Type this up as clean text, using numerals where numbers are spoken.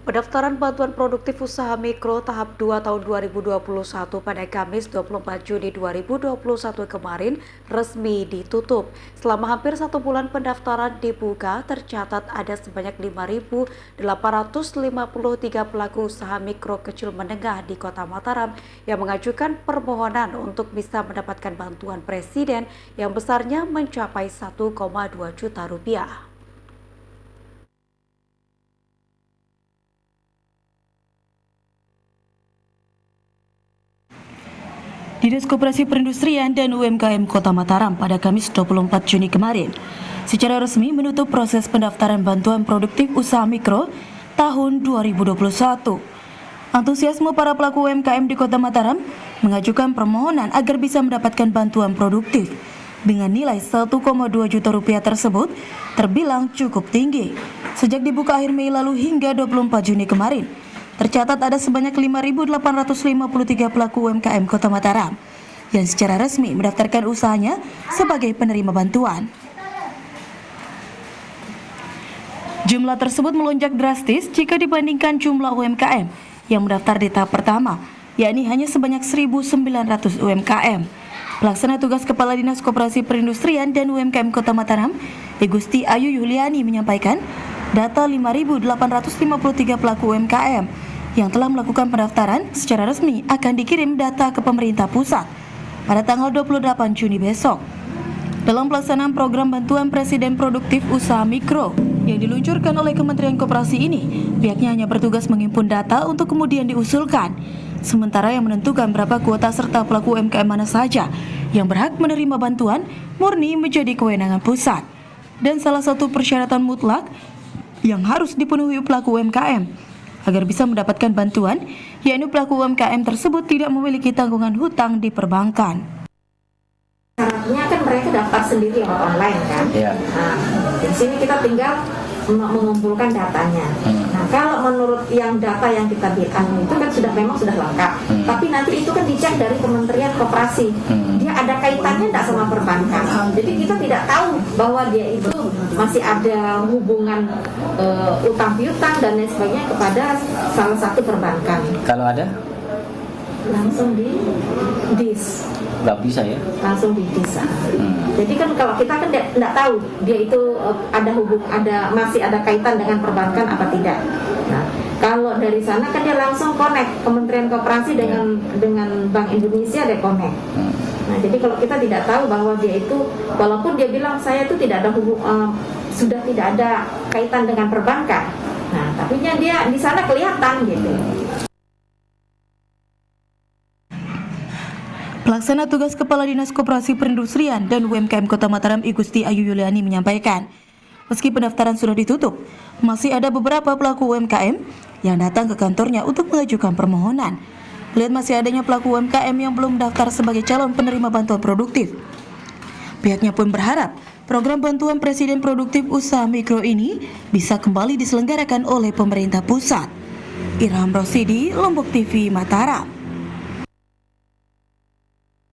Pendaftaran bantuan produktif usaha mikro tahap 2 tahun 2021 pada Kamis 24 Juni 2021 kemarin resmi ditutup. Selama hampir 1 bulan pendaftaran dibuka, tercatat ada sebanyak 5.853 pelaku usaha mikro kecil menengah di Kota Mataram yang mengajukan permohonan untuk bisa mendapatkan bantuan presiden yang besarnya mencapai 1,2 juta rupiah. Dinas Koperasi Perindustrian dan UMKM Kota Mataram pada Kamis 24 Juni kemarin secara resmi menutup proses pendaftaran bantuan produktif usaha mikro tahun 2021. Antusiasme para pelaku UMKM di Kota Mataram mengajukan permohonan agar bisa mendapatkan bantuan produktif dengan nilai 1,2 juta rupiah tersebut terbilang cukup tinggi. Sejak dibuka akhir Mei lalu hingga 24 Juni kemarin, tercatat ada sebanyak 5.853 pelaku UMKM Kota Mataram yang secara resmi mendaftarkan usahanya sebagai penerima bantuan. Jumlah tersebut melonjak drastis jika dibandingkan jumlah UMKM yang mendaftar di tahap pertama, yakni hanya sebanyak 1.900 UMKM. Pelaksana tugas Kepala Dinas Koperasi Perindustrian dan UMKM Kota Mataram, Igusti Ayu Yuliani menyampaikan, data 5.853 pelaku UMKM yang telah melakukan pendaftaran secara resmi akan dikirim data ke pemerintah pusat pada tanggal 28 Juni besok. Dalam pelaksanaan program bantuan Presiden Produktif Usaha Mikro yang diluncurkan oleh Kementerian Koperasi ini, pihaknya hanya bertugas menghimpun data untuk kemudian diusulkan. Sementara yang menentukan berapa kuota serta pelaku UMKM mana saja yang berhak menerima bantuan murni menjadi kewenangan pusat. Dan salah satu persyaratan mutlak yang harus dipenuhi pelaku UMKM agar bisa mendapatkan bantuan, yakni pelaku UMKM tersebut tidak memiliki tanggungan hutang di perbankan. Syaratnya kan mereka daftar sendiri online kan. Ya. Nah, di sini kita tinggal mengumpulkan datanya. Nah, kalau menurut yang data yang kita bilang itu kan memang sudah lengkap. Tapi nanti itu kan dicek dari Kementerian Koperasi. Dia ada kaitannya enggak sama perbankan. Jadi kita tidak tahu bahwa dia itu masih ada hubungan utang piutang dan lain sebagainya kepada salah satu perbankan. Kalau ada? Langsung di DIS. Nggak bisa ya? Langsung di DIS. Jadi kan kalau kita kan tidak tahu dia itu masih ada kaitan dengan perbankan apa tidak. Nah, kalau dari sana kan dia langsung connect Kementerian Koperasi dengan Bank Indonesia, dia connect. Nah, jadi kalau kita tidak tahu bahwa dia itu, walaupun dia bilang saya itu tidak ada sudah tidak ada kaitan dengan perbankan. Nah, tapi dia di sana kelihatan gitu. Pelaksana tugas Kepala Dinas Koperasi Perindustrian dan UMKM Kota Mataram Igusti Ayu Yuliani menyampaikan, meski pendaftaran sudah ditutup, masih ada beberapa pelaku UMKM yang datang ke kantornya untuk mengajukan permohonan. Melihat masih adanya pelaku UMKM yang belum mendaftar sebagai calon penerima bantuan produktif, pihaknya pun berharap program bantuan Presiden Produktif Usaha Mikro ini bisa kembali diselenggarakan oleh pemerintah pusat. Irham Rosidi, Lombok TV, Mataram.